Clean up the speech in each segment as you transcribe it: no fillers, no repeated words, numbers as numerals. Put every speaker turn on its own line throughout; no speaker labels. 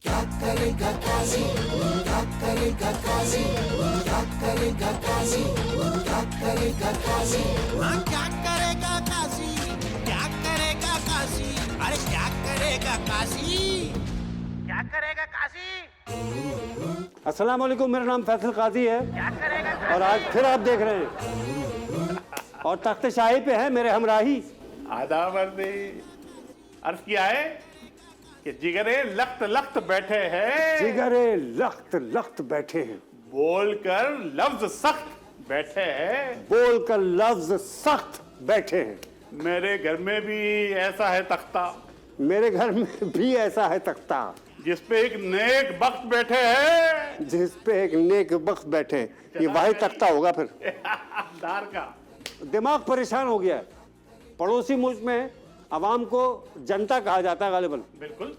क्या करेगा काजी, क्या करेगा काजी, क्या करेगा काजी, क्या करेगा काजी,
हाँ क्या करेगा काशी, क्या करेगा काशी, अरे क्या करेगा काशी, क्या करेगा काशी,
अस्सलाम वालेकुम, मेरा नाम फैसल काजी है
क्या करेगा
और आज फिर आप देख रहे हैं और तख्त शाही पे है मेरे हमराही।
आदाब अर्ज़ अर्ज किया है कि जिगरे लख्त लख्त बैठे हैं,
जिगरे लख्त लख्त बैठे हैं,
बोलकर लफ्ज सख्त बैठे हैं।
बोल कर लफ्ज सख्त बैठे हैं।
मेरे घर में भी ऐसा है तख्ता
मेरे घर में भी ऐसा है तख्ता
जिस पे एक नेक वक्त बैठे हैं।
जिस पे एक नेक वक्त बैठे हैं। ये वाहिद तख्ता होगा फिर।
दार का
दिमाग परेशान हो गया है। पड़ोसी मुल्क में अवाम को जनता कहा जाता है गालिबन।
बिल्कुल।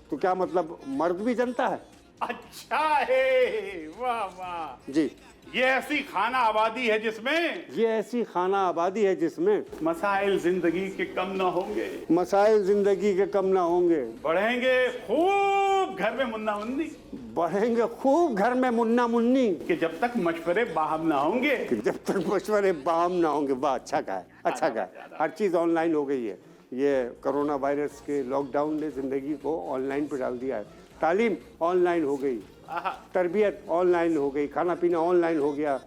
तो क्या मतलब मर्द भी जनता है?
अच्छा है, वाह वाह।
जी,
ये ऐसी खाना आबादी है जिसमें
ये ऐसी खाना आबादी है जिसमें
मसाइल जिंदगी के कम ना होंगे,
मसाइल जिंदगी के कम ना होंगे,
बढ़ेंगे खूब घर में मुन्ना मुन्नी,
बढ़ेंगे खूब घर में मुन्ना मुन्नी,
कि जब तक मशवरे बाहम ना होंगे।
कि जब तक मशवरे बाम ना होंगे। वाह, अच्छा कहा है, अच्छा कहा है। हर चीज़ ऑनलाइन हो गई है। ये कोरोना वायरस के लॉकडाउन ने ज़िंदगी को ऑनलाइन पर डाल दिया है। तालीम ऑनलाइन हो गई, तरबियत ऑनलाइन हो गई, खाना पीना ऑनलाइन हो गया,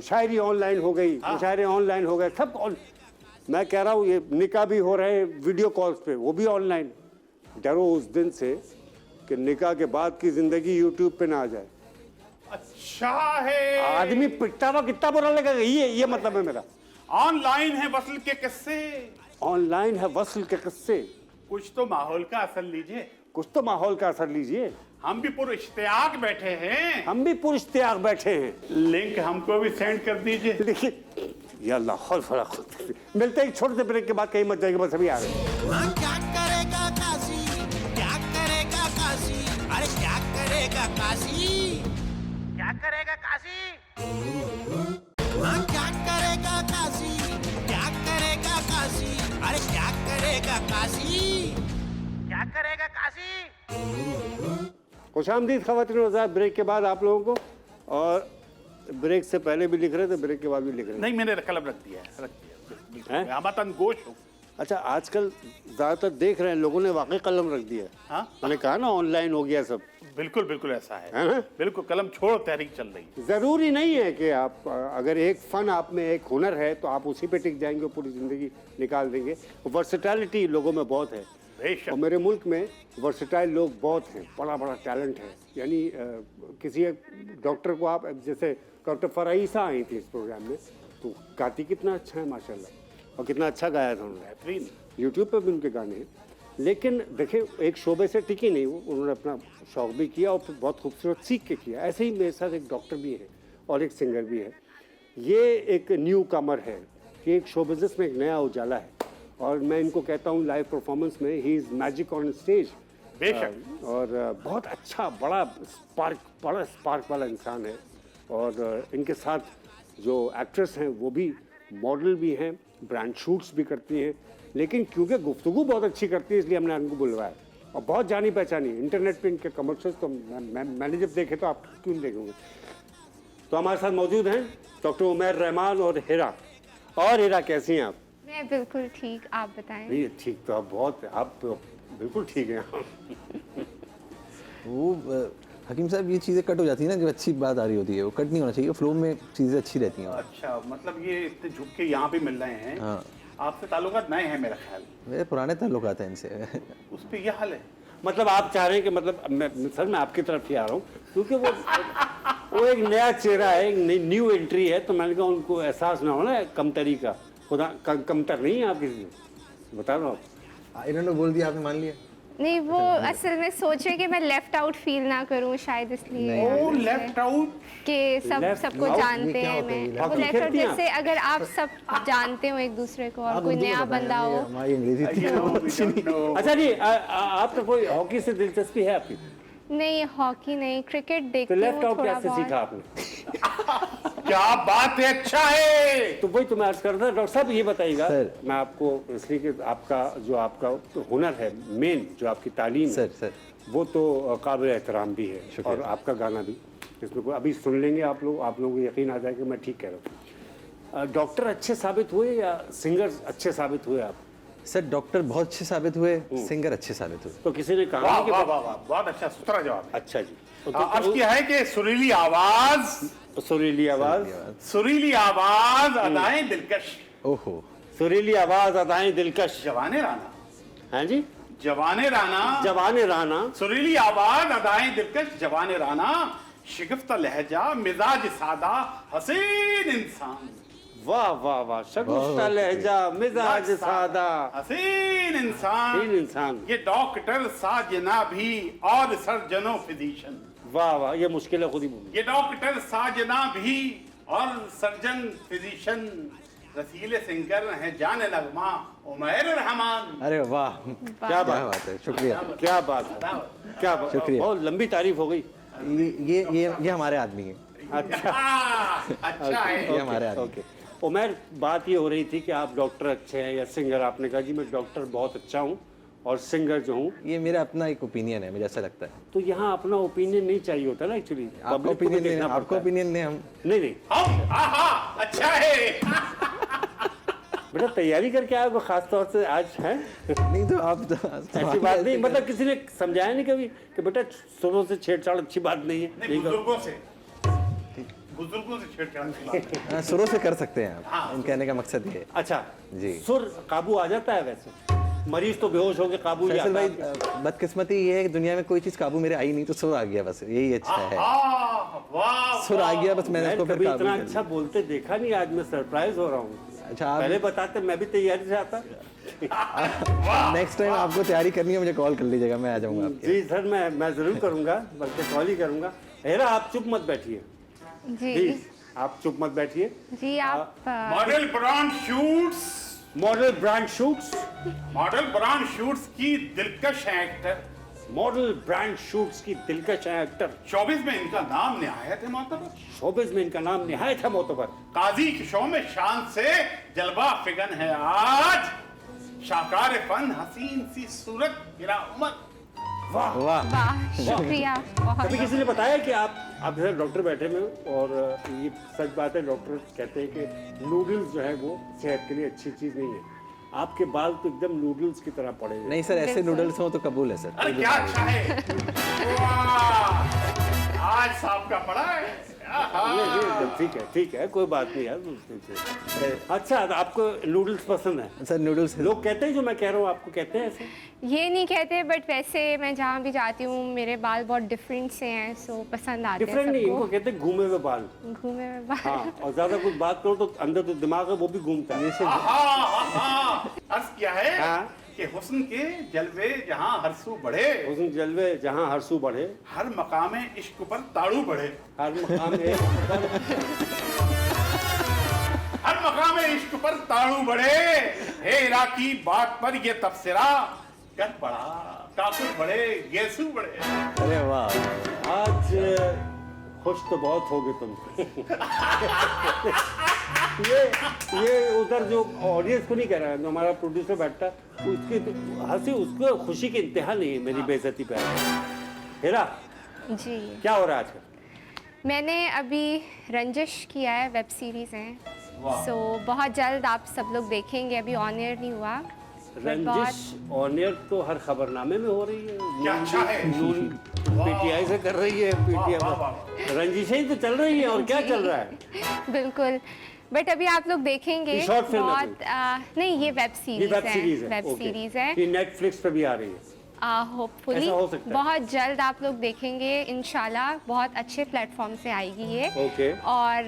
शायरी ऑनलाइन हो गई, मुशायरे ऑनलाइन हो गए, सब मैं कह रहा हूँ ये निकाह भी हो रहे हैं वीडियो कॉल्स पे, वो भी ऑनलाइन। डरो उस दिन से कि निकाह के बाद की ज़िंदगी यूट्यूब पे ना आ जाए।
अच्छा है,
आदमी पिटता हुआ कितना बुरा लगेगा, ये मतलब है मेरा।
ऑनलाइन है वसल के किस्से,
ऑनलाइन है वस्ल के किस्से,
कुछ तो माहौल का असर लीजिए।
कुछ तो माहौल का असर लीजिए।
हम भी पूरे इश्तियाक बैठे हैं,
हम भी पूरे इश्तियाक बैठे हैं।
लिंक हमको भी सेंड कर दीजिए।
देखिए या अल्लाह मिलते हैं एक छोटे से ब्रेक के बाद, कहीं मत जाएगा, बस अभी आ गए।
हाँ क्या करेगा काशी, क्या करेगा काशी, अरे क्या करेगा काशी, क्या करेगा काशी, हाँ क्या करेगा काशी, क्या करेगा काशी, अरे क्या करेगा काशी, क्या करेगा काशी।
खुशामदीद ख़वातीन और हज़रात, ब्रेक के बाद आप लोगों को, और ब्रेक से पहले भी लिख रहे थे, ब्रेक के बाद भी लिख रहे थे।
नहीं, मैंने कलम रख दिया है, रख दिया।
हैं?
मैं हमतन गोश हूँ।
अच्छा, आजकल ज़्यादातर देख रहे हैं लोगों ने वाकई कलम रख दिया है।
हाँ?
मैंने कहा ना ऑनलाइन हो गया सब,
बिल्कुल बिल्कुल ऐसा
है
है
ना?
बिल्कुल, कलम छोड़ो तहरीक चल रही है।
ज़रूरी नहीं है कि आप अगर एक फ़न आप में, एक हुनर है तो आप उसी पे टिक जाएंगे और पूरी ज़िंदगी निकाल देंगे। वर्सेटैलिटी लोगों में बहुत है
बेशक।
और मेरे मुल्क में वर्सेटाइल लोग बहुत हैं, बड़ा बड़ा टैलेंट है। यानी किसी एक डॉक्टर को आप, जैसे डॉक्टर फ़राइसा आई थी इस प्रोग्राम में, तो गाती कितना अच्छा है माशाल्लाह, और कितना अच्छा गाया था उन्होंने।
बेहतरीन।
यूट्यूब पे भी उनके गाने हैं। लेकिन देखिए, एक शोबे से टिकी नहीं वो, उन्होंने अपना शौक़ भी किया और फिर बहुत खूबसूरत सीख के किया। ऐसे ही मेरे साथ एक डॉक्टर भी है और एक सिंगर भी है। ये एक न्यू कमर है कि एक शो बिज़नेस में एक नया उजाला है, और मैं इनको कहता हूँ लाइव परफॉर्मेंस में he is magic on stage.
बेशक।
और बहुत अच्छा, बड़ा स्पार्क वाला इंसान है। और इनके साथ जो एक्ट्रेस हैं वो भी मॉडल भी हैं, ब्रांड शूट्स भी करती हैं, लेकिन क्योंकि गुफ्तगू बहुत अच्छी करती है इसलिए हमने इनको बुलवाया। और बहुत जानी पहचानी, इंटरनेट पे इनके कमर्शियल्स तो मैंने जब देखे तो आप क्यों नहीं देखेंगे। तो हमारे साथ मौजूद हैं डॉक्टर उमैर रहमान और हिरा। और हिरा, कैसी हैं आप?
मैं बिल्कुल ठीक, आप बताएं।
नहीं ठीक तो आप तो बिल्कुल ठीक हैं।
वो हकीम साहब, ये चीज़ें कट हो जाती है ना जब अच्छी बात आ रही होती है, वो कट नहीं होना चाहिए, फ्लो में चीज़ें अच्छी रहती हैं।
अच्छा, मतलब ये इतने झुक के यहाँ पे मिल रहे हैं।
हाँ,
आपसे ताल्लुकात नए हैं मेरा ख्याल।
मेरे पुराने ताल्लुकात हैं इनसे।
उस पे यह हाल है।
मतलब आप चाह रहे हैं कि मतलब मैं आपकी तरफ ही आ रहा हूँ क्योंकि वो एक नया चेहरा है, एक न्यू एंट्री है, तो मैंने कहा उनको एहसास ना हो ना कमतरी का। खुदा कमतर नहीं है आप किसी से, बता रहा हूँ।
इन्होंने बोल दिया, आपने मान लिया?
नहीं, वो असल में सोच रहे कि मैं लेफ्ट आउट फील ना करूं, शायद इसलिए।
ओ लेफ्ट आउट
कि सबको
out?
जानते हैं। मैं वो लेफ्ट आउट जैसे अगर आप सब जानते हो एक दूसरे को और कोई नया बंदा हो।
हमारी अंग्रेजी
अच्छा जी, आपका कोई हॉकी से दिलचस्पी है आपकी?
नहीं, हॉकी नहीं, क्रिकेट
तो
देखती हूँ
लेफ्ट आउट
थोड़ा
कैसे
बहुत।
सीखा आपने?
क्या बात है, अच्छा है।
तो वही तो मैं अर्ज कर रहा था। डॉक्टर साहब ये बताइएगा,
सर।
मैं आपको इसलिए कि आपका जो आपका हुनर है मेन, जो आपकी तालीम है,
सर
वो तो काबिल एहतराम भी है और आपका गाना भी, इसमें कोई अभी सुन लेंगे आप लोगों को यकीन आ जाएगा मैं ठीक कह रहा हूँ। डॉक्टर अच्छे साबित हुए या सिंगर अच्छे साबित हुए आप?
सर डॉक्टर बहुत अच्छे साबित हुए, सिंगर अच्छे साबित हुए।
तो किसी ने कहा
वाह
नहीं कि
वाह वाह वाह, बहुत अच्छा सुथरा जवाब है।
अच्छा जी,
अर्ज किया है कि सुरीली आवाज,
सुरीली आवाज,
सुरीली आवाज, अदाएं दिलकश,
ओहो,
सुरीली आवाज, अदाएं दिलकश।
जवाने राना,
हैं जी,
जवाने राना,
जवाने राना,
सुरीली आवाज, अदाएं दिलकश, जवाने राना, शिकफ्ता लहजा, मिजाज सादा, हसीन इंसान।
वाह वाह वाह, शगुफ्ता लहजा, मिजाज सादा,
हसीन इंसान,
तीन इंसान।
ये डॉक्टर साजना भी और सर्जनो फिजिशियन।
वाह वाह, ये मुश्किल है खुद ही बोली।
ये डॉक्टर साजना भी और सर्जन फिजिशियन, रसीले सिंगर हैं जान नगमा उमैर रहमान।
अरे वाह,
क्या
क्या
बात,
बात है, शुक्रिया।
क्या बात है, क्या बात,
शुक्रिया।
बहुत लंबी तारीफ हो गई।
ये हमारे आदमी है,
अच्छा
अच्छा है।
ये हमारे आदमी।
ओके उमैर, बात ये हो रही थी कि आप डॉक्टर अच्छे हैं या सिंगर। आपने कहा जी मैं डॉक्टर बहुत अच्छा हूँ और सिंगर जो हूँ।
ये मेरा अपना एक ओपिनियन है, मुझे ऐसा लगता है।
तो यहाँ अपना ओपिनियन नहीं चाहिए होता ना एक्चुअली,
आपका ओपिनियन नहीं, आपका ओपिनियन नहीं, हम
नहीं नहीं
अच्छा है।
बेटा तैयारी करके आए हो खास तौर से आज है।
नहीं तो आप तो
ऐसी बात नहीं, मतलब किसी ने समझाया नहीं कभी कि बेटा सुरों से छेड़छाड़ अच्छी बात नहीं है।
नहीं, बुजुर्गों से छेड़छाड़ की बात है।
हाँ, सुरों से कर सकते हैं आप, इन कहने का मकसद ये है।
अच्छा
जी।
सुर काबू आ जाता है वैसे? मरीज तो बेहोश होकर काबू ही
फैसल
आता
भाई,
है।
बदकिस्मती ये है कि दुनिया में कोई चीज काबू मेरे आई नहीं, तो सुर आ गया, बस यही अच्छा है।
वाह,
सुर आ गया, बस मैंने
मैं
उसको फिर
कभी
काबू
इतना
कर
अच्छा बोलते देखा नहीं, आज मैं सरप्राइज हो रहा हूँ।
अच्छा, आप
पहले बताते मैं भी तैयारी से आता।
नेक्स्ट टाइम आपको तैयारी करनी है, मुझे कॉल कर लीजिएगा, मैं आ जाऊंगा आपके।
जी सर, मैं जरूर करूंगा, बल्कि कॉल ही करूंगा। हेरा आप चुप मत बैठिए
जी
प्लीज, आप चुप मत बैठिए।
जी आप
model brand shoots,
model brand shoots,
model brand shoots की दिलकश है एक्टर।
मॉडल ब्रांड शूट्स की दिलकश है एक्टर।
24 में इनका नाम निहायत है मोतबर।
शोबिस में इनका नाम निहायत है मोतबर।
काजी के शो में शान से जलवा फिगन है आज, शाकार फन हसीन सी सूरत गिरा उमर।
वाह
वाह,
वाह, शुक्रिया बहुत।
कभी किसी ने बताया कि आप इधर डॉक्टर बैठे में हो, और ये सच बात है, डॉक्टर कहते हैं कि नूडल्स जो है वो सेहत के लिए अच्छी चीज नहीं है। आपके बाल तो एकदम नूडल्स की तरह पड़े हुए।
नहीं सर, ऐसे नूडल्स हो तो कबूल है सर।
अरे क्या अच्छा है। वाह, आज सांप का पड़ा है।
ठीक है कोई बात नहीं यार। अच्छा, तो आपको नूडल्स पसंद है?
सर नूडल्स
लोग कहते हैं जो मैं कह रहा हूँ, आपको कहते हैं ऐसे?
ये नहीं कहते, बट वैसे मैं जहाँ भी जाती हूँ मेरे बाल बहुत डिफरेंट से हैं, सो पसंद आते हैं
डिफरेंट नहीं, इनको
सबको।
कहते हैं घूमे हुए बाल।
घूमे हुए बाल।
हाँ, और ज्यादा कुछ बात करो तो अंदर तो दिमाग है वो भी घूमता है।
अर्ज किया है
हाँ।
कि हुस्न के जलवे जहाँ हरसू बढ़े,
हुस्न जलवे जहाँ हरसू बढ़े,
हर मकामे इश्क पर ताड़ू बढ़े।
हर मकाम में
हर मकामे इश्क पर ताड़ू बढ़े। हेरा की बात पर ये तबसरा कर पड़ा, काफिर बढ़े गेसू बढ़े।
अरे वाह,
आज खुश तो बहुत हो गए तुम। ये उधर जो ऑडियंस को नहीं कह रहा है, जो हमारा प्रोड्यूसर बैठा है, उसकी हंसी, उसको खुशी की इंतहा नहीं है मेरी बेइज्जती पे। हेरा
जी,
क्या हो रहा है आजकल?
मैंने अभी रंजिश किया है, वेब सीरीज है, सो बहुत जल्द आप सब लोग देखेंगे। अभी ऑन एयर नहीं हुआ, but
रंजिश ऑन एयर तो हर खबरनामे में हो रही है।
क्या अच्छा है।
पीटीआई से कर रही है, पीटीआई रंजिशें ही तो चल रही है, और क्या चल रहा है?
बिल्कुल, बट अभी आप लोग देखेंगे।
ये short film है
बहुत नहीं, ये वेब सीरीज है, वेब सीरीज है।
ये नेटफ्लिक्स पे भी आ रही है।
होपफुली
ऐसा हो सकता है।
बहुत जल्द आप लोग देखेंगे, इंशाल्लाह बहुत अच्छे प्लेटफॉर्म से आएगी ये।
ओके।
और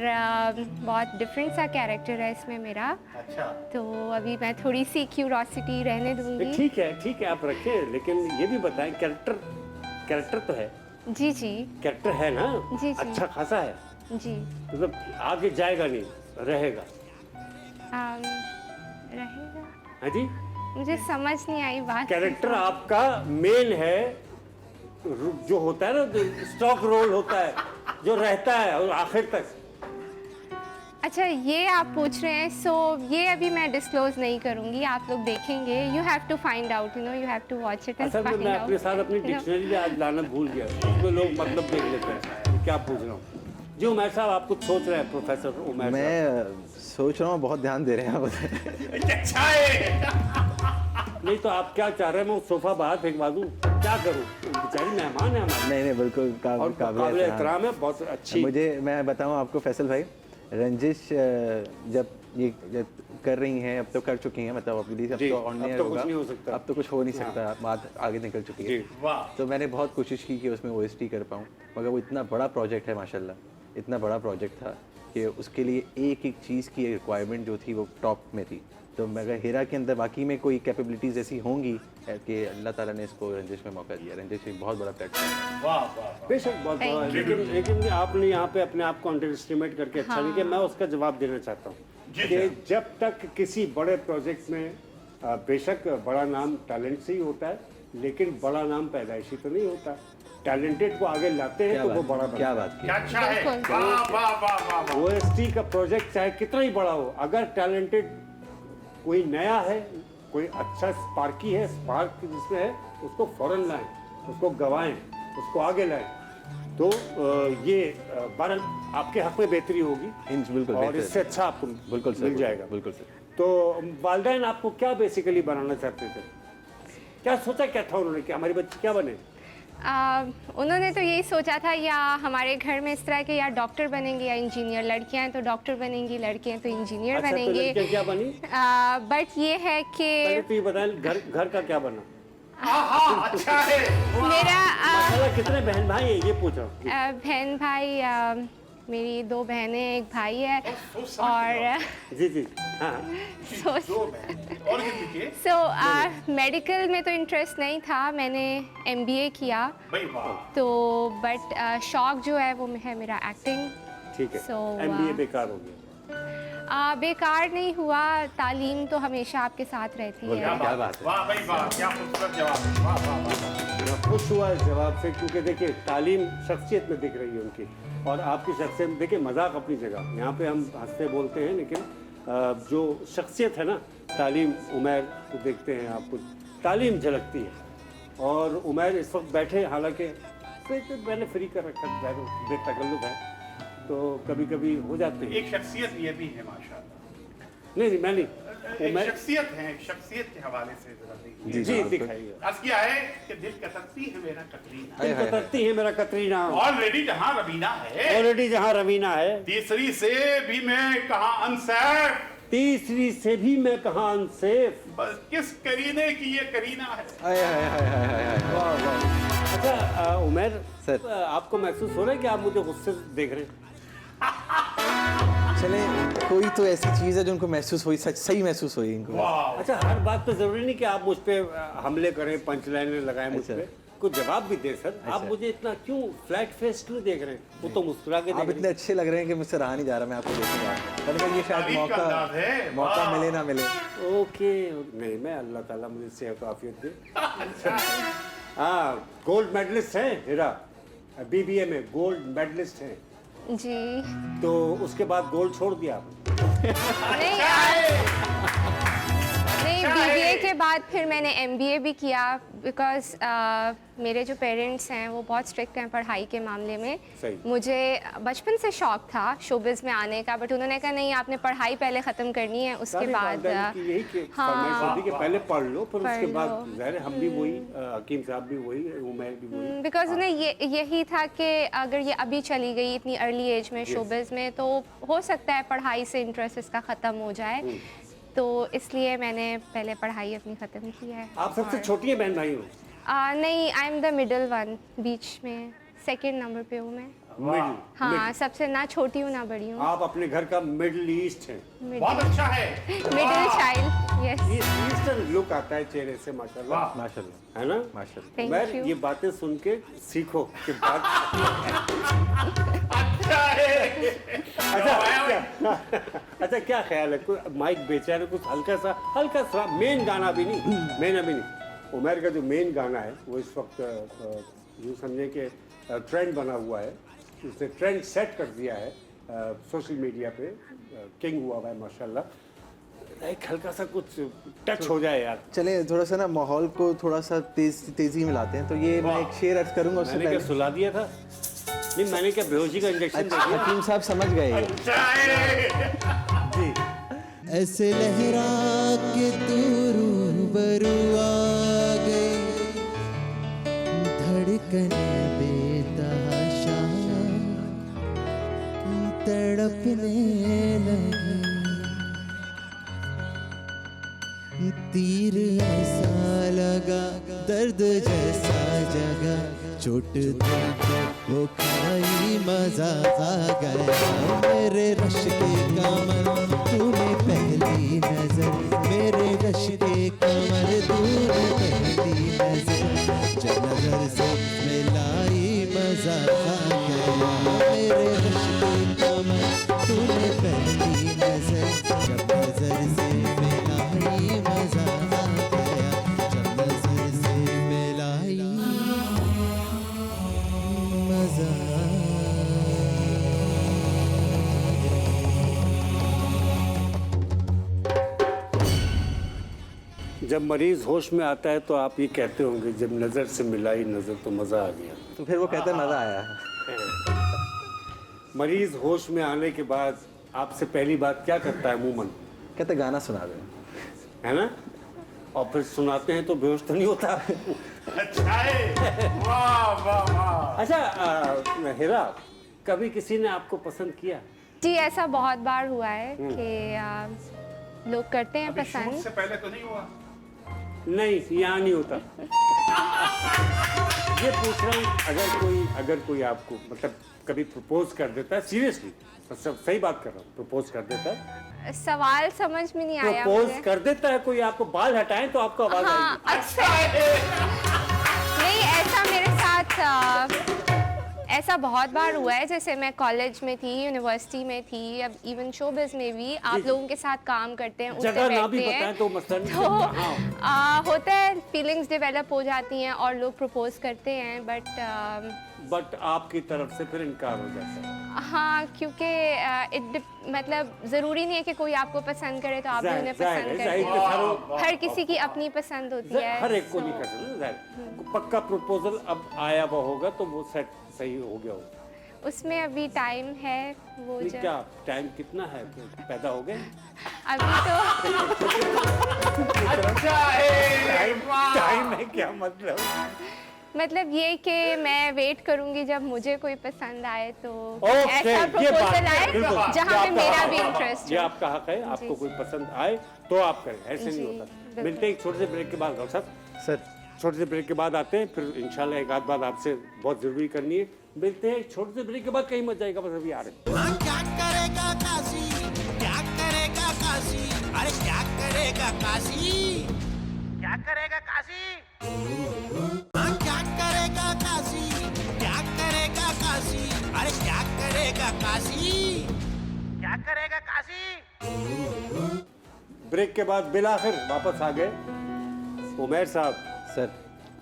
बहुत डिफरेंट सा कैरेक्टर है इसमें मेरा,
अच्छा,
तो अभी मैं थोड़ी सी क्यूरोसिटी रहने दूंगी।
ठीक है आप रखें, लेकिन ये भी बताएं, कैरेक्टर तो है?
जी जी
कैरेक्टर है ना?
जी।
अच्छा खासा है,
जी।
मतलब आगे जाएगा नहीं, रहेगा?
रहेगा।
हाँ जी,
मुझे समझ नहीं आई बात।
कैरेक्टर आपका मेन है, जो होता है ना, स्टॉक रोल होता है, जो रहता है और आखिर तक।
अच्छा ये आप पूछ रहे हैं, सो ये अभी मैं डिस्क्लोज नहीं करूँगी, आप लोग देखेंगे। You have to find out, you know, you have to watch it and
असल में
फाइंड
मैं अपने
आउट।
साथ अपनी डिक्शनरी आज लाना भूल गया, उसमें लोग मतलब देख लेते हैं क्या पूछ रहा हूँ। जी उमैर साहब, आप कुछ सोच रहे हैं प्रोफेसर उमैर साहब?
मैं सोच रहा हूँ, बहुत ध्यान दे रहे हैं आप।
अच्छा है।
नहीं तो आप क्या चाह रहे हैं, मैं वो सोफा बाहर फेंकवा दूँ? क्या करूँ, बेचारी मेहमान है हमारे
नहीं नहीं, बिल्कुल
और काबिल एहतराम है, बहुत अच्छी।
मुझे मैं बताऊँ आपको फैसल भाई, रंजिश जब कर रही हैं, अब तो कर चुकी हैं, मतलब अब
जी,
तो ऑन
अब
एयर
तो
होगा,
कुछ नहीं हो सकता।
अब तो कुछ हो नहीं सकता, बात आगे निकल चुकी है।
जी।
वाह।
तो मैंने बहुत कोशिश की कि उसमें OST कर पाऊँ, मगर वो इतना बड़ा प्रोजेक्ट है माशाल्लाह, इतना बड़ा प्रोजेक्ट था कि उसके लिए एक एक चीज़ की रिक्वायरमेंट जो थी वो टॉप में थी। तो मगर हीरा के अंदर बाकी में कोई कैपेबिलिटीज़ ऐसी होंगी कि अल्लाह ताला ने इसको रंजिश में मौका दिया। रंजिश एक बहुत बड़ा प्लेटफॉर्म है।
वाह वाह।
बेशक बहुत बड़ा है, लेकिन आपने यहाँ पे अपने आप को अंडर एस्टिमेट करके अच्छा नहीं किया। मैं उसका जवाब देना चाहता हूँ
जी,
कि
जी।
जब तक किसी बड़े प्रोजेक्ट में बेशक बड़ा नाम टैलेंट से ही होता है, लेकिन बड़ा नाम पैदाइशी तो नहीं होता। टैलेंटेड को आगे लाते हैं
क्या
तो वो बड़ा
बात, क्या
बनता
बात की।
क्या अच्छा है।
बिल्कुल।
वाह वाह वाह वाह वाह।
है। OST का प्रोजेक्ट चाहे कितना ही बड़ा हो, अगर टैलेंटेड कोई नया है, कोई अच्छा स्पार्की है, स्पार्क जिसमें है, उसको फौरन लाएं, उसको गवाएं, उसको आगे लाएं, तो ये बहरहाल आपके हक में बेहतरी होगी
बिल्कुल
और
बेहतर।
इससे अच्छा आपको
बिल्कुल सर,
मिल जाएगा।
बिल्कुल सर।
तो वालिदैन आपको क्या बेसिकली बनाना चाहते थे? क्या सोचा क्या था उन्होंने कि हमारी बच्ची क्या बने?
उन्होंने तो यही सोचा था, या हमारे घर में इस तरह के या डॉक्टर बनेंगे या इंजीनियर, लड़कियां हैं तो डॉक्टर बनेंगी, लड़के हैं तो इंजीनियर
अच्छा, तो
बनेंगे।
लड़कियां क्या बनी?
बट ये है
पहले
कि
तो ये बताएं घर का क्या बना?
आहा, अच्छा है।
मेरा
माशाल्लाह कितने बहन भाई हैं ये पूछ रहा हूँ।
बहन भाई, मेरी 2 बहनें, एक भाई है, और
जी जी हाँ
सो
और किस लीजिए
मेडिकल में तो इंटरेस्ट नहीं था, मैंने MBA किया,
भाई वाह।
तो बट शौक जो है वो है मेरा एक्टिंग।
ठीक है।
So,
MBA बेकार हो गया।
बेकार नहीं हुआ, तालीम तो हमेशा आपके साथ रहती है।
क्या बात है।
वाह भाई वाह, क्या खूबसूरत जवाब। वाह वाह वाह।
मैं खुश हुआ इस जवाब से, क्योंकि देखिए तालीम शख्सियत में दिख रही है उनकी, और आपकी शख्सियत में देखिए मजाक अपनी जगह, यहाँ पे हम हंसते बोलते हैं, लेकिन जो शख्सियत है ना, तालीम उमैर को देखते हैं आपको तालीम झलकती है। और उमैर इस वक्त बैठे, हालांकि मैंने फ्री कर रखा है, बेतकल्लुफ़ है, तो कभी कभी हो जाते हैं।
एक शख्सियत ये भी है माशाल्लाह।
नहीं मैं नहीं,
एक शख्सियत है, एक शख्सियत के हवाले से जरा देखिए।
जी दिखाइए।
अर्ज किया है कि दिल कतरती है मेरा कतरीना,
दिल कतरती है मेरा कतरीना,
ऑलरेडी जहाँ रवीना है,
ऑलरेडी जहाँ रवीना है,
तीसरी से भी मैं कहाँ अनसेफ,
तीसरी से भी मैं कहाँ अनसेफ।
बस किस करीने की ये करीना है।
हाय हाय हाय हाय हाय हाय।
वाह वाह। अच्छा उमैर
सर।
आपको महसूस हो रहा है कि आप मुझे गुस्से से देख रहे हैं?
चले, कोई तो ऐसी चीज़ है जो उनको महसूस हुई, सही महसूस हुई इनको।
वाह।
अच्छा हर बात तो जरूरी नहीं कि आप मुझ पे हमले करें, पंच लाइनें लगाएं मुझ
अच्छा।
पे, कुछ जवाब भी दे सर। आप मुझे इतना क्यों फ्लैट फेस क्यों देख रहे हैं? वो तो मुस्कुरा के
आप
देख
इतने
रहे
अच्छे लग रहे हैं कि मुझसे रहा नहीं जा रहा, मैं आपको देखूंगा। मैंने कहा ये शायद
तारीफ का अंदाज है,
मौका
वाह।
मिले ना मिले।
हैं। ओके नहीं, मैं अल्लाह ताला मुझे सेहत और आफियत दे। हाँ गोल्ड मेडलिस्ट हैं हीरा, BBA में गोल्ड मेडलिस्ट हैं,
जी
तो उसके बाद गोल्ड छोड़ दिया आपने?
नहीं, BBA के बाद फिर मैंने MBA भी किया, बिकॉज मेरे जो पेरेंट्स हैं वो बहुत स्ट्रिक्ट हैं पढ़ाई के मामले में।
सही।
मुझे बचपन से शौक था शोबिज़ में आने का, बट उन्होंने कहा नहीं, आपने पढ़ाई पहले ख़त्म करनी है, उसके
सारे
बाद
वालिदैन की यही कि फरमाइश होती है कि पहले पढ़ लो, फिर
पढ़
उसके बाद
लो।
ज़ाहिर है हम भी वही, हकीम साहब भी वही, उमैर भी वही।
बिकॉज उन्हें यही था कि अगर ये अभी चली गई इतनी अर्ली एज में शोबिज़ में, तो हो सकता है पढ़ाई से इंटरेस्ट इसका ख़त्म हो जाए, तो इसलिए मैंने पहले पढ़ाई अपनी ख़त्म की है।
आप सबसे छोटी है बहन भाई हो?
नहीं, I am the middle one, बीच में 2nd नंबर पे हूँ मैं।
मिडिल।
हाँ, सबसे ना छोटी हूँ ना बड़ी हूँ,
आप अपने घर का मिडिल ईस्ट हैं।
बहुत अच्छा है।
Middle child. यस,
ये ईस्टर्न लुक आता है चेहरे से माशाल्लाह,
वाह।
माशाल्लाह
है ना?
माशाल्लाह।
थैंक
मैं
यू।
ये बातें सुन के सीखो कि बात
अच्छा है।
अच्छा क्या ख्याल है? कोई माइक बेचारे कुछ हल्का सा मेन गाना भी नहीं, मेन अभी नहीं, उमैर का जो मेन गाना है वो इस वक्त यूँ समझे कि ट्रेंड बना हुआ है, उसने ट्रेंड सेट कर दिया है सोशल मीडिया पे किंग हुआ हुआ है माशाल्लाह। एक हल्का सा कुछ टच हो जाए यार।
चले थोड़ा सा ना माहौल को थोड़ा सा तेजी में लाते हैं, तो ये मैं एक शेर अर्ज करूंगा उससे
मैंने क्या
पहले।
सुला दिया था? नहीं, मैंने क्या बेहोशी का इंजेक्शन दे दिया?
हकीम साहब समझ गए ये।
जी।
ऐसे लहरा के तू रूबरू आ गई, धड़कने बेतहाशा तड़पने लगी, तीर ऐसा लगा दर्द जैसा जगा, चोट दिल को वो खाई मजा आ गया, मेरे रश के कमर तूने पहली नजर, मेरे रश के कमर तूने पहली नजर, जब नजर से मिलाई मजा आ गया, मेरे रश के कमर तूने पहली नजर, जब नजर से मिलाई मजा आ गया, जब नजर से मिलाई मजा आ गया।
जब मरीज होश में आता है तो आप ये कहते होंगे जब नज़र से मिलाई नज़र तो मज़ा आ गया।
तो फिर वो कहते हैं मज़ा आया।
मरीज होश में आने के बाद आपसे पहली बात क्या करता है अमूमन?
कहते गाना सुना दे।
है ना? और फिर सुनाते हैं तो बेहोश तो नहीं होता।
अच्छा है, वाह वाह वाह।
अच्छा हिरा, कभी किसी ने आपको पसंद किया?
जी ऐसा बहुत बार हुआ है कि लोग करते हैं
अभी शूट
पसंद।
से पहले तो नहीं हुआ?
नहीं, यहाँ नहीं होता। ये पूछ रहा हूँ, अगर कोई आपको मतलब कभी प्रपोज कर देता है, सीरियसली सब सही बात कर रहा हूँ, प्रपोज कर देता है,
सवाल समझ में नहीं आया
प्रपोज
मुझे।
कर देता है कोई, आपको बाल हटाएं तो आपको आवाज
हाँ
आएगी।
अक्सर नहीं, ऐसा मेरे साथ ऐसा बहुत बार हुआ है। जैसे मैं कॉलेज में थी, यूनिवर्सिटी में थी, अब इवन शोबिज़ में भी आप लोगों के साथ काम करते हैं, उठते
जगह ना भी
बैठते
बताएं
हैं,
तो मसला नहीं।
तो
हाँ।
होता है फीलिंग्स डेवलप हो जाती हैं और लोग प्रपोज करते हैं,
बट आपकी तरफ से फिर इनकार हो जाता है।
हाँ क्योंकि मतलब ज़रूरी नहीं है कि कोई आपको पसंद करे तो आप भी उन्हें
जाहिर
पसंद
है, जाहिर
करें।
है,
हर किसी की अपनी पसंद होती है।
हर एक को नहीं कर सकते, जाहिर। पक्का प्रपोजल अब आया हुआ होगा तो वो सेट सही हो गया होगा।
उसमें अभी टाइम है, वो
नहीं,
जब
क्या टाइम कितना है? पैदा हो गए?
अभी तो
अच्छा है, वाह।
टाइम है क्या मतलब?
मतलब ये कि मैं वेट करूंगी जब मुझे कोई पसंद आए तो
ओके,
ऐसा
ये बात
प्रपोजल
है,
आए
बिल्कुल। ये
जहाँ पे
आपका
मेरा
हक
भी
है।
इंटरेस्ट
ये
हो।
आपका हक है, आपको कोई पसंद आए तो आप करें, ऐसे नहीं
जी,
होता।
बिल्कुल।
मिलते हैं एक छोटे से ब्रेक के बाद डॉक्टर साहब।
सर
छोटे से ब्रेक के बाद आते हैं, फिर इंशाल्लाह एक आध बात आपसे बहुत जरूरी करनी है। मिलते हैं एक छोटे से ब्रेक के बाद, कहीं मत जाएगा, बस अभी आ रहे हैं।
हाँ क्या करेगा काशी, क्या करेगा काशी, अरे क्या करेगा काशी, क्या करेगा काशी, हाँ क्या करेगा काशी, क्या करेगा काशी, अरे क्या करेगा काशी, क्या करेगा काशी।
ब्रेक के बाद बिलाखिर वापस आ गए। उमैर साहब,
सर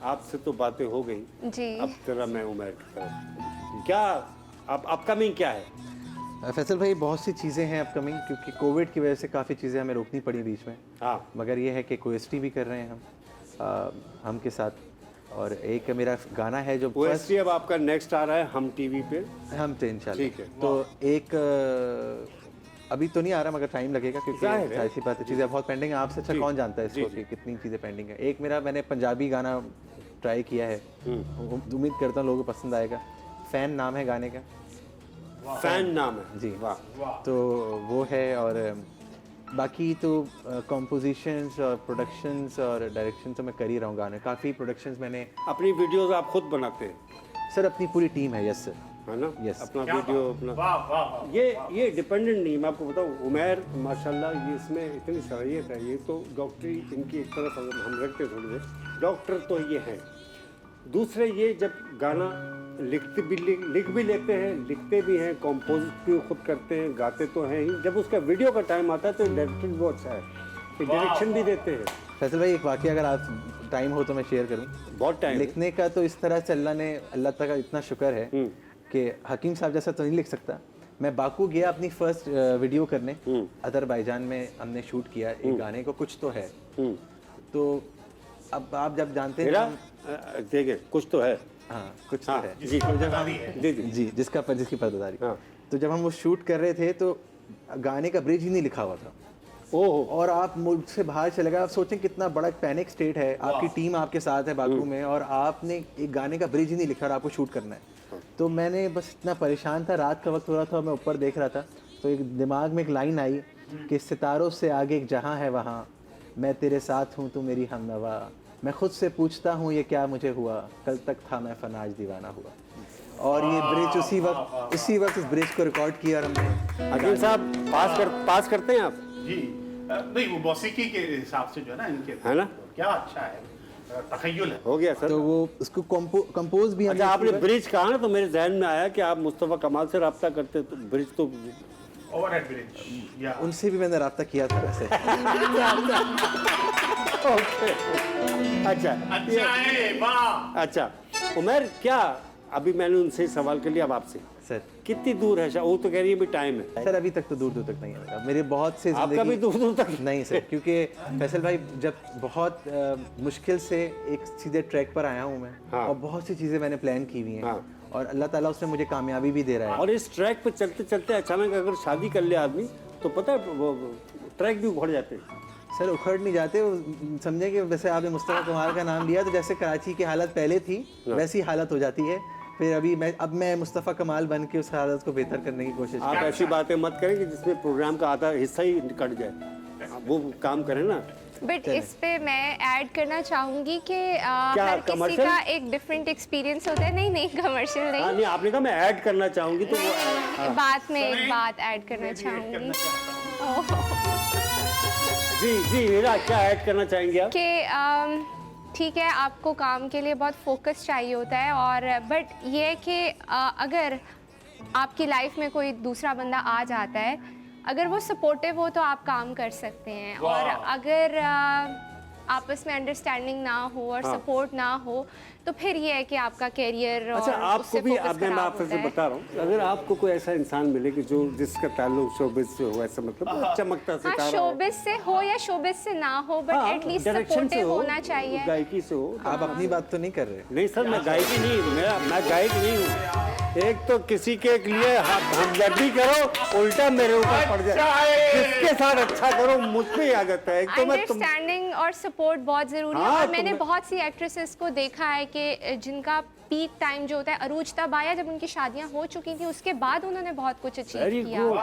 आपसे तो बातें हो गई,
जी
अब जरा मैं उमैर की तरफ, क्या अब अपकमिंग क्या है?
फैसल भाई बहुत सी चीज़ें हैं अपकमिंग, क्योंकि कोविड की वजह से काफ़ी चीज़ें हमें रोकनी पड़ी बीच में।
हाँ,
मगर ये है कि कोएसटी भी कर रहे हैं हम के साथ, और एक मेरा गाना है जो
ओएसटी अब आपका नेक्स्ट आ रहा है हम टीवी पे।
हम तो इंशाल्लाह।
ठीक है।
तो एक अभी तो नहीं आ रहा, मगर टाइम लगेगा, क्योंकि
जाहिर है।
जाहिर सी बात है चीज़ें बहुत पेंडिंग है। आपसे अच्छा
जी,
कौन जानता है
जी,
इसको
जी।
कि कितनी चीज़ें पेंडिंग है। एक मेरा मैंने पंजाबी गाना ट्राई किया है, उम्मीद करता हूँ लोगों को पसंद आएगा। फैन नाम है गाने का।
फैन नाम है
जी
वाह।
तो वो है, और बाकी तो कंपोजिशंस और प्रोडक्शंस और डायरेक्शन तो मैं कर ही रहा हूँ गाने। काफ़ी प्रोडक्शंस मैंने
अपनी वीडियोस आप खुद बनाते हैं,
सर अपनी पूरी टीम है। Yes sir.
है ना?
Yes.
अपना वीडियो अपना
वाह वाह वाह।
ये डिपेंडेंट नहीं, मैं आपको बताऊं, उमैर माशाल्लाह ये इसमें इतनी सलाहियत है। ये तो डॉक्टरी इनकी एक तरफ अगर हम रखते हैं थोड़ी देर, डॉक्टर तो ये हैं। दूसरे ये जब गाना लिख भी लेते हैं, लिखते भी हैं, कंपोज भी खुद करते हैं, गाते तो हैं ही। जब उसका वीडियो का टाइम आता है तो डायरेक्टर भी बहुत अच्छा है, डायरेक्शन भी देते हैं।
फैसल भाई एक वाकया अगर आप टाइम हो तो मैं शेयर करूँ।
बहुत टाइम
लिखने का तो इस तरह से अल्लाह तक का इतना शुक्र है कि हकीम साहब जैसा तो नहीं लिख सकता, मैं बाकू गया अपनी फर्स्ट वीडियो करने, अजरबैजान में हमने शूट किया एक गाने को, कुछ तो है। तो अब आप जब जानते हैं
देखिए कुछ तो है,
हाँ कुछ तो
हाँ
है
जी
जी, जिसकी पर्दादारी।
हाँ।
तो जब हम वो शूट कर रहे थे तो गाने का ब्रिज ही नहीं लिखा हुआ था।
ओहो,
और आप मुल्क से बाहर चले गए, आप सोचें कितना बड़ा पैनिक स्टेट है, आपकी टीम आपके साथ है बाकू में, और आपने एक गाने का ब्रिज ही नहीं लिखा और आपको शूट करना है। तो मैंने बस इतना परेशान था, रात का वक्त हो रहा था, मैं ऊपर देख रहा था, तो एक दिमाग में एक लाइन आई कि सितारों से आगे एक जहां है वहाँ, मैं तेरे साथ हूँ तू मेरी हमनवा, मैं खुद से पूछता हूँ ये क्या मुझे हुआ, कल तक था मैं फना आज दीवाना हुआ। और ये ब्रिज उसी वक्त इस ब्रिज को रिकॉर्ड किया और हमने।
अकील साहब पास करते हैं आप?
जी नहीं, वो मौसीकी के हिसाब से जो है ना इनके,
है ना,
क्या अच्छा है, तखय्युल है।
हो गया सर।
तो वो उसको कंपोज भी हमने
अच्छा, आपने ब्रिज कहा ना, तो मेरे जहन में आया कि आप मुस्तफ़ा कमाल से रब्ता करते, तो ब्रिज तो
ओवरहेड ब्रिज, या
उनसे भी मैंने रब्ता किया था वैसे।
ओके, अच्छा
अच्छा है, वाह।
अच्छा उमर, क्या अभी मैंने उनसे ही सवाल कर लिया, अब आपसे
सर
कितनी दूर है? वो तो कह रही है भी टाइम है।
सर अभी तक तो दूर दूर तक नहीं है मेरा, मेरे बहुत से
आपका भी दूर दूर तक
नहीं सर, क्योंकि फैसल भाई जब बहुत मुश्किल से एक सीधे ट्रैक पर आया हूँ मैं,
हाँ।
और बहुत सी चीज़ें मैंने प्लान की हुई हैं,
हाँ।
और अल्लाह ताला उसने मुझे कामयाबी भी दे रहा है।
और इस ट्रैक पे चलते चलते अचानक अगर शादी कर ले आदमी, तो पता है वो ट्रैक भी उखड़ जाते हैं।
सर उखड़ नहीं जाते, वो समझे कि वैसे आपने मुस्तफ़ा कमाल का नाम लिया, तो जैसे कराची की हालत पहले थी वैसी हालत हो जाती है। फिर अब मैं मुस्तफ़ा कमाल बन के उस हालत को बेहतर करने की कोशिश
आप ऐसी बातें मत करें कि जिसमें प्रोग्राम का आधा हिस्सा ही कट जाए, वो काम करें ना।
बट इस पे मैं ऐड करना चाहूंगी कि हर किसी
commercial?
का एक डिफरेंट एक्सपीरियंस होता है। नहीं कमर्शियल
हाँ
नहीं,
नहीं, आपने कहा मैं ऐड करना चाहूंगी, तो वो
बात में एक बात ऐड करना चाहूंगी
जी हीरा, क्या ऐड करना चाहेंगे आप?
कि ठीक है, आपको काम के लिए बहुत फोकस चाहिए होता है, और बट ये है कि अगर आपकी लाइफ में कोई दूसरा बंदा आ जाता है, अगर वो सपोर्टिव हो तो आप काम कर सकते हैं, और अगर आपस में अंडरस्टैंडिंग ना हो और सपोर्ट ना हो, तो फिर ये है कि आपका कैरियर
अच्छा, आपको भी मैं आपसे बता रहा हूँ, अगर आपको कोई ऐसा इंसान मिले कि जो जिसका ताल्लुक शोबिस से हो, ऐसा मतलब चमकता
हाँ,
सितारा हो,
शोबिस से हो या शोबिस से ना हो, बट
हाँ,
एटलीस्ट
डायरेक्शन से
सपोर्टिव
हो,
होना चाहिए।
गायकी से हो।
आप अपनी बात तो नहीं कर रहे।
नहीं सर, मैं गायकी नहीं हूँ, मैं गायक नहीं हूँ। एक तो किसी के लिए हमदर्दी करो, उल्टा मेरे ऊपर पड़ जाए, किसके साथ अच्छा करो, मुझ पे ही आ जाता है। एक तो मैं
अंडरस्टैंडिंग और सपोर्ट बहुत जरूरी है।
हाँ,
और
तो
मैंने
मैं-
बहुत सी एक्ट्रेसेस को देखा है कि जिनका पीक टाइम जो होता है अरूज तब आया जब उनकी शादियां हो चुकी थी, उसके बाद उन्होंने बहुत कुछ अचीव
वेरी
किया।
गुड।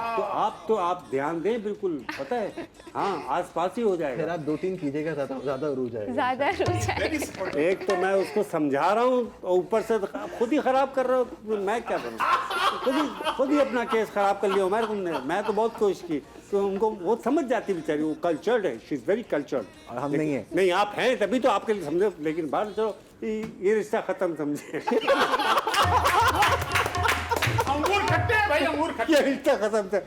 तो आप ध्यान दें, बिल्कुल पता है, हाँ आसपास ही हो
फिर
जाएगा।
आप 2-3 कीजिएगा, ज़्यादा उरूज आएगा।
ज्यादा अरूज आएगा।
एक तो मैं उसको समझा रहा हूँ, ऊपर से तो खुद ही खराब कर रहा हूँ, तो मैं क्या करूँ? खुद ही अपना केस खराब कर लिया हमारे तुमने। मैं तो बहुत कोशिश की कि उनको, वो समझ जाती बेचारी, वो कल्चर्ड है, शी इज़ वेरी कल्चर्ड।
और हम नहीं हैं।
नहीं, आप हैं तभी तो आपके लिए समझे, लेकिन बाहर चलो ये रिश्ता खत्म समझे।
अंगूर खट्टे हैं भाई, अंगूर खट्टे।
ये रिश्ता खत्म था।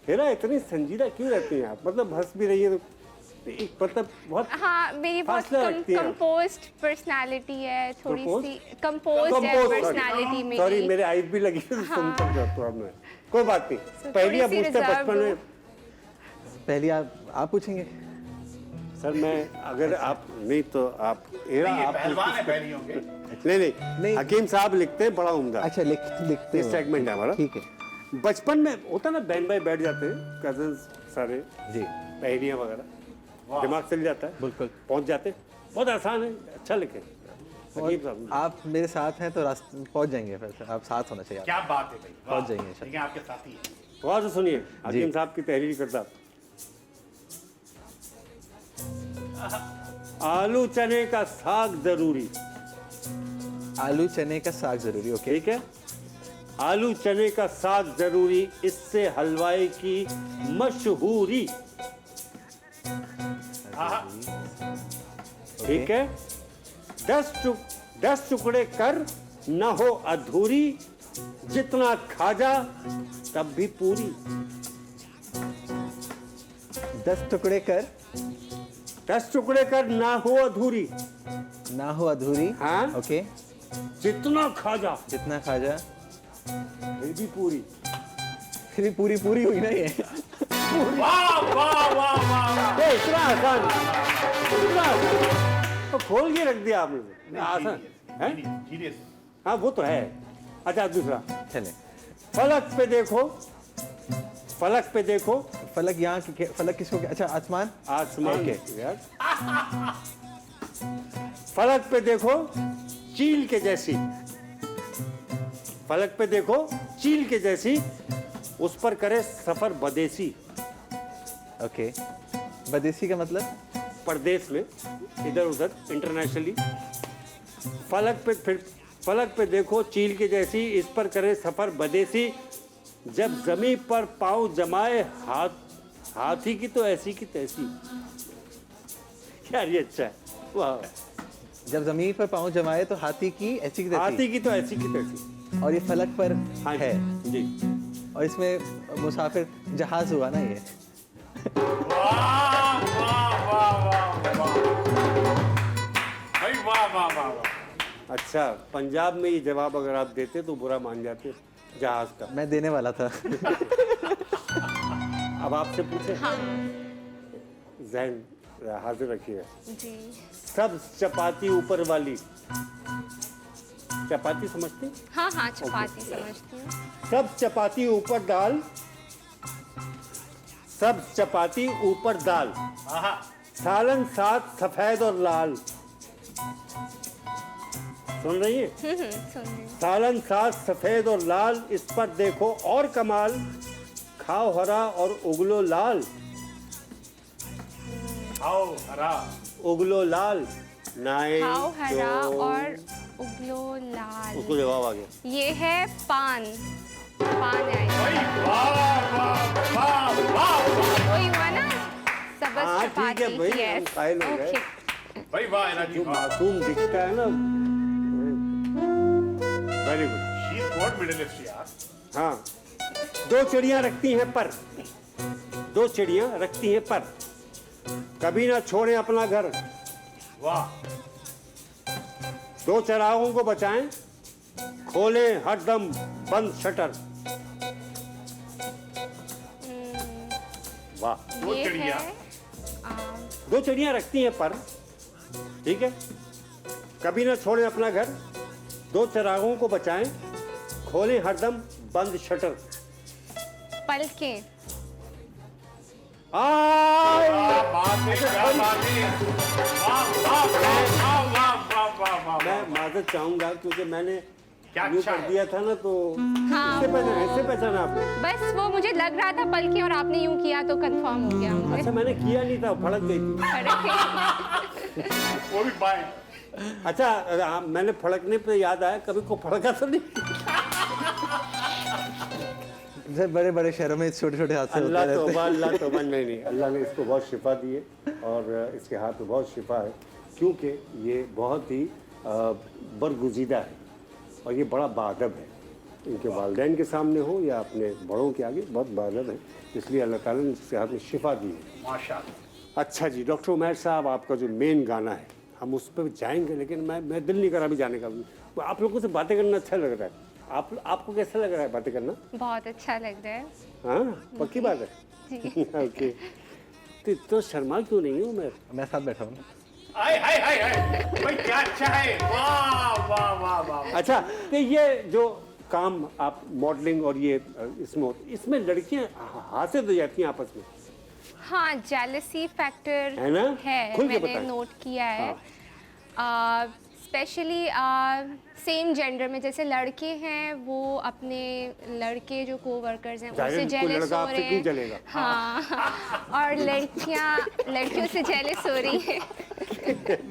हेरा, इतनी संजीदा क्यों रहती हैं आप? मतलब हंस भी रही है तो एक मतलब बहुत
हाँ, मेरी बहुत
फासला रखती हैं आप।
कंपोज्ड पर्सनालिटी है, थोड़ी
Composed?
सी कंपोज्ड है पर्सनालिटी मेरी।
सॉरी, मेरे आइज भी लगी है, सुन तक जाता हूँ मैं। कोई बात नहीं, पहली
थोड़ी
आप
सी
पूछते हैं
reserved
बचपन में।
पहले आप पूछेंगे।
सर मैं, अगर आप नहीं तो आप हेरा,
ये
आप
पहलवान है, पहली होंगे।
नहीं, हकीम साहब लिखते हैं, बड़ा उम्दा।
अच्छा, लिखते
ये
हो।
सेगमेंट है हमारा।
ठीक है
बचपन में होता ना, बहन भाई बैठ जाते हैं, कजन्स सारे,
जी,
पहेलियाँ वगैरह, दिमाग चल जाता है,
बिल्कुल।
पहुंच जाते, बहुत आसान है, अच्छा लिखे। हकीम साहब,
आप मेरे साथ हैं तो रास्ते पहुंच जाएंगे, फिर आप साथ होना चाहिए।
क्या बात है भाई,
पहुंच जाएंगे शायद।
लेकिन आपके साथी हैं।
गौर से सुनिए, हकीम साहब की तहरीर करता। आलू चने का साग जरूरी,
आलू चने का साग जरूरी, ओके।
ठीक है, आलू चने का साग जरूरी, इससे हलवाई की मशहूरी। ठीक है, 10 टुकड़े कर न हो अधूरी, जितना खाजा तब भी पूरी।
10 टुकड़े कर
10 टुकड़े कर ना हो अधूरी,
ना हो अधूरी,
हाँ।
ओके।
जितना खाजा
जितना खाजा
फिर भी पूरी।
एक्चुअली पूरी पूरी हुई ना ये।
वाह वाह वाह वाह।
ये इतना आसान, इतना आसान तो खोल के रख दिया आपने, आसान है।
धीरे से।
हाँ वो तो है। अच्छा दूसरा,
चले
फलक पे देखो, फलक पे देखो,
फलक यहाँ फलक किसको, अच्छा आसमान।
आसमान
ओके।
यार फलक पे देखो चील के जैसी, फलक पे देखो चील के जैसी, उस पर करे सफर बदेसी।
ओके, बदेसी का मतलब
परदेश में, इधर उधर, इंटरनेशनली। फलक पे फिर फलक पे देखो चील के जैसी, इस पर करे सफर बदेसी, जब जमीन पर पाँव जमाए हाथी की तो ऐसी की तैसी। यार ये अच्छा है, वाह।
जब जमीन पर पाँव जमाए तो हाथी की ऐसी की
हाथी
तैसी।
की तो ऐसी की तैसी।
और ये फलक पर
हाँ
है,
जी।
और इसमें मुसाफिर जहाज हुआ ना ये।
वाह वाह वाह वाह वाह भाई, वाह वाह वाह वाह।
अच्छा, पंजाब में ये जवाब अगर आप देते तो बुरा मान जाते जहाज का।
मैं देने वाला था।
अब आपसे पूछे,
हाँ
जहन हाजिर रखिएगा।
जी।
सब चपाती ऊपर वाली, चपाती समझते?
हाँ हाँ, चपाती समझती हूँ।
सब चपाती ऊपर दाल, सब चपाती ऊपर दाल,
आहा,
सालन साथ सफेद और लाल। सुन रही है?
सुन रही हूँ।
सालन साथ सफेद और लाल, इस पर देखो और कमाल, खाओ हरा और उगलो लाल,
आओ हरा।
उगलो लाल। नाइन
खाओ हरा
जो-
और उगलो लाल।
उसको जवाब आ गया।
ये है पान, पान है।
भाई वाह वाह वाह वाह।
वही हुआ ना, सबज
हाँ, ठीक है
चपाती।
भाई, हम
yes.
कायल हो गए।
Okay.
भाई वाह एनाजी,
जो
वाह।
मासूम दिखता है ना, very good.
She is God medalist यार।
हाँ, दो चिड़ियां रखती हैं पर, दो चिड़ियां रखती हैं पर, कभी ना छोड़े अपना घर,
वाह।
दो चरागों को बचाएं, खोलें हरदम बंद शटर। वाह।
दो
ये
चिड़िया।
है
दो चिड़ियां रखती हैं पर, ठीक है, कभी ना छोड़े अपना घर, दो चरागों को बचाएं, खोलें हरदम बंद शटर।
पलकें।
आय
क्या बात है, क्या बात है। वाह वाह वाह वाह वाह वाह वाह
मैं
वाह।
माजरत चाहूंगा क्योंकि मैंने
क्या
यूं
अच्छा
कर
है।
दिया था ना, तो
हाँ,
ऐसे पहचाना आपने।
बस वो मुझे लग रहा था पलकें, और आपने यूं किया तो कंफर्म हो गया मुझे।
अच्छा, मैंने किया नहीं था, फड़क गई थी।
वो भी बाएं।
अच्छा, मैंने फड़कने पे याद आया, कभी को फड़का तो नहीं।
जैसे बड़े बड़े शहरों में छोटे छोटे हादसे होते
अल्लाह
रहते हैं।
तौबा, अल्लाह तौबा। नहीं, अल्लाह ने इसको बहुत शिफा दी है, और इसके हाथ में बहुत शिफा है, क्योंकि ये बहुत ही बरगुजीदा है, और ये बड़ा बाअदब है। इनके वालिदैन के सामने हो या अपने बड़ों के आगे बहुत बाअदब है, इसलिए अल्लाह ताला ने इसके हाथ में शिफा दी है।
माशाल्लाह।
अच्छा जी, डॉक्टर उमैर साहब, आपका जो मेन गाना है, हम उस पर जाएंगे, लेकिन मैं दिल नहीं कर रहा अभी जाने का। आप लोगों से बातें करना अच्छा लग रहा है। आपको कैसा लग रहा है बातें करना?
बहुत अच्छा लग रहा है।
हाँ, पक्की बात है।
जी।
ओके, तो इतना शर्मा क्यों नहीं हूँ मैं?
मैं साथ बैठा हूँ।
हाय हाय हाय हाय, भाई क्या अच्छा है। वाह वाह वाह वाह।
अच्छा, तो ये जो काम आप मॉडलिंग और ये इसमें लड़कियां हासिल हो जाती हैं आपस में,
हाँ, जेलसी फैक्टर
है ना? खुल के
मैंने
बताएं।
नोट किया है। स्पेशली सेम जेंडर में, जैसे लड़के हैं वो अपने लड़के जो कोवर्कर्स हैं
जाहिर
उनसे
है, कोई
जेलस
लड़का
हो
आपसे
रहे
क्यों
हैं।
जलेगा?
हाँ, और लड़कियां लड़कियों से जेलस हो रही हैं।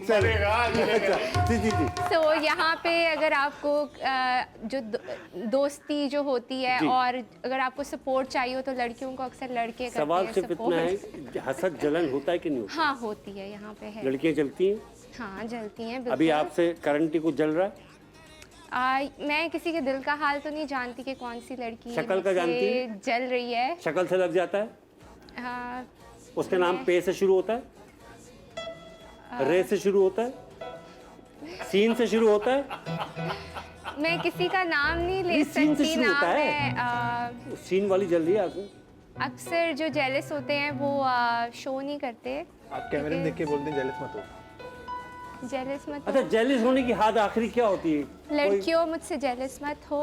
चलेगा चलेगा।
अच्छा, जी।
तो यहाँ पे अगर आपको जो दोस्ती जो होती है,
जी।
और अगर आपको सपोर्ट चाहिए हो, तो लड़कियों को अक्सर लड़के करते
सवाल
हैं
सिर्फ इतना है,
support।
कि हसद जलन होता है कि नहीं होता?
हाँ, होती है, यहाँ पे है।
लड़कियां जलती हैं?
हाँ, जलती हैं
अभी
बिल्कुल।
आपसे करंटी को जल रहा है?
मैं किसी के दिल का हाल तो नहीं जानती कि कौन सी लड़की
शक्ल का
मुझसे
जानती है?
जल रही है।
शक्ल से लग जाता है?
आ,
उसका नाम पे से शुरू होता है, रे से शुरू होता है, सीन से शुरू होता है,
मैं किसी का नाम नहीं ले
ये सीन से
सकती
शुरू
ना।
होता है।
मैं
सीन वाली जल रही है आपको।
अक्सर जो जेलस होते हैं वो शो नहीं करते।
आप कैमरे में देख के बोलते हैं जेलस मत हो।
जेलस मत
अच्छा,
हो।
जेलिस होने की हद आखिरी क्या होती है?
लड़कियों मुझसे जेलस मत हो।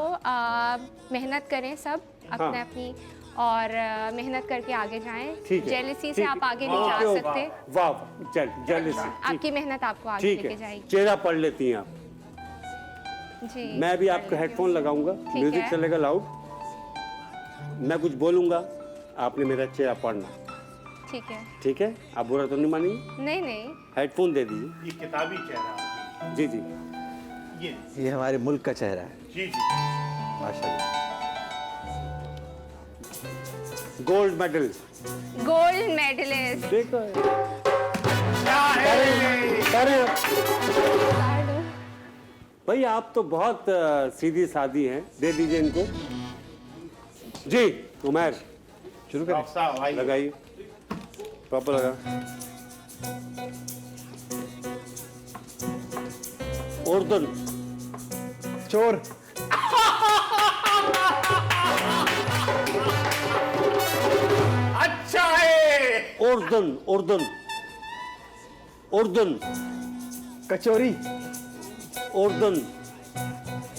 मेहनत करें सब अपने अपनी, और मेहनत करके आगे जाएं।
ठीक है,
जेलसी से
ठीक
आप
है।
आगे नहीं जा
ओके,
सकते।
वाह वाह, जेलिसी।
आपकी मेहनत आपको आगे
ठीक
लेके
है,
जाएगी।
चेहरा पढ़ लेती हैं आप।
जी।
मैं भी आपका हेडफोन लगाऊंगा, म्यूजिक
है।
चलेगा लाउड। मैं कुछ बोलूंगा, आपने मेरा चेहरा पढ़ना।
ठीक है।
ठीक है? आप बुरा तो नहीं मानेंगे?
नहीं नहीं।
हेडफोन दे दीजिए।
ये किताबी चेहरा।
जी जी
ये हमारे मुल्क का चेहरा है
जी जी।
माशाल्लाह।
Gold medal.
Gold medalist.
देखो
क्या है?
भाई आप तो बहुत सीधी सादी हैं। दे दीजिए इनको। जी उमर,
शुरू करें।
डॉक्टर साहब भाई
लगाइए, प्रॉपर लगा। उर्दन।
चोर।
अच्छा है।
उर्दन उर्दन उर्दन
कचोरी।
उर्दन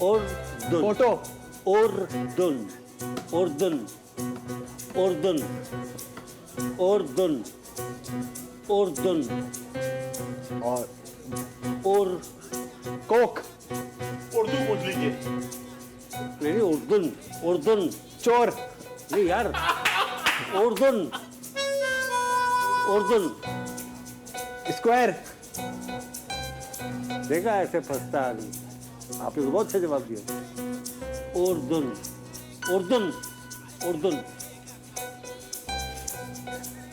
उर्दन
फोटो।
उर्दन उर्दन उर्दन उर्दन उर्दन
और
और
कोक।
उर्दू पूछ लीजिए।
नहीं, उर्दन उर्दन
चोर।
नहीं यार, उर्दन उर्दन।
स्क्वायर।
देखा ऐसे फंसता है आदमी। आपने तो बहुत अच्छा जवाब दिया। उर्दन उर्दन उर्दन।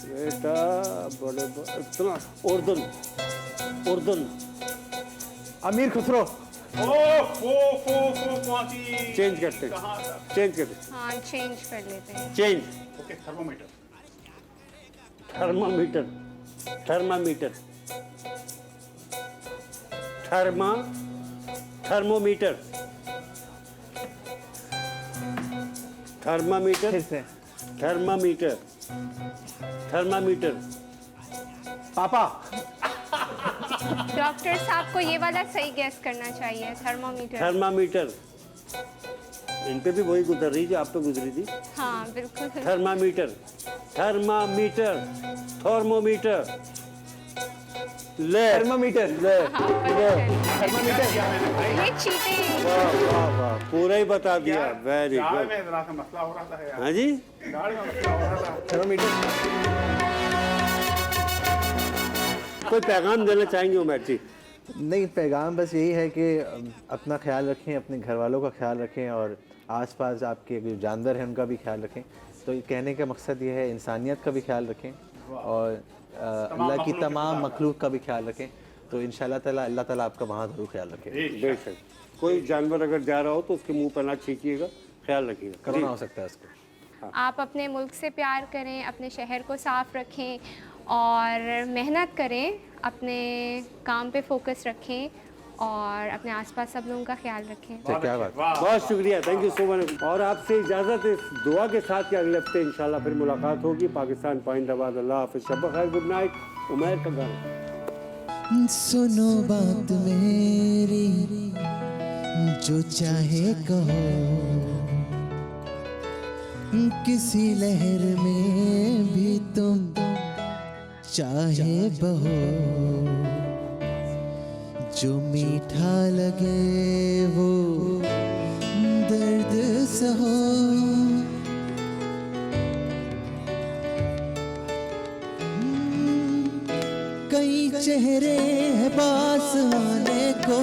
बेटा बड़े इतना उर्दन उर्दन।
अमीर खुसरो।
ओ फो कौन सी?
चेंज करते
कहाँ था?
चेंज करते
हाँ, चेंज कर लेते हैं।
Change.
Okay, thermometer.
Thermometer thermometer thermometer thermometer
फिर से।
Thermometer thermometer.
पापा।
डॉक्टर साहब को ये वाला सही गैस करना चाहिए। थर्मोमीटर।
थर्मामीटर। इन पे भी वही गुजर रही जो आप पे गुजरी थी।
हाँ बिल्कुल।
Thermometer thermometer thermometer. ले
थर्मामीटर।
ले
हाँ,
थर्मामीटर।
ये चीटिंग।
वाह वाह वाह, पूरा ही बता दिया। वेरी
गाड़ी
गुड।
में जरा सा मसला हो रहा था यार।
हाँ जी,
गाड़ी में मसला हो रहा था।
थर्मामीटर।
कोई पैगाम देना चाहेंगे उमर जी?
नहीं, पैगाम बस यही है कि अपना ख्याल रखें, अपने घर वालों का ख्याल रखें और आसपास आपके जो जानवर हैं उनका भी ख्याल रखें। तो ये कहने का मकसद ये है इंसानियत का भी ख्याल रखें और अल्लाह की तमाम मखलूक का भी ख्याल रखें। तो इंशाल्लाह ताला अल्लाह ताला आपका वहाँ ज़रूर ख्याल रखें।
बेशक। कोई जानवर अगर जा रहा हो तो उसके मुंह पर ना छींकिएगा, ख्याल रखिएगा।
कोरोना हो सकता है उसको।
आप अपने मुल्क से प्यार करें, अपने शहर को साफ रखें और मेहनत करें, अपने काम पे फोकस रखें और अपने आसपास सब लोगों का ख्याल रखें।
क्या बात।
बहुत शुक्रिया, थैंक यू सो मच। और आपसे इजाज़त इस दुआ के साथ कि अगले हफ्ते इंशाल्लाह फिर मुलाकात होगी। पाकिस्तान पाइंदाबाद। अल्लाह हाफ़िज़, शब खैर, गुड नाइट। उमर का गाना।
सुनो बात मेरी, जो चाहे कहो, किसी लहर में भी तुम चाहे बहो, जो मीठा लगे वो दर्द सहो। कई चेहरे हैं पास आने को,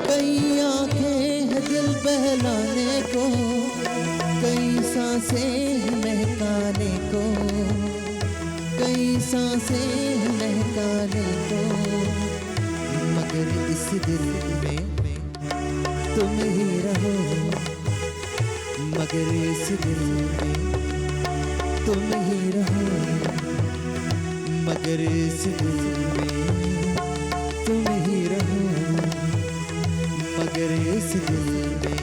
कई आंखें हैं दिल बहलाने को, कई सांसें हैं महकाने को, कई सांसें हैं महकाने को, मगर इस दिल में तुम ही रहो, मगर इस दिल में तुम ही रहो, मगर इस दिल में तुम ही रहो, मगर इस इस दिल में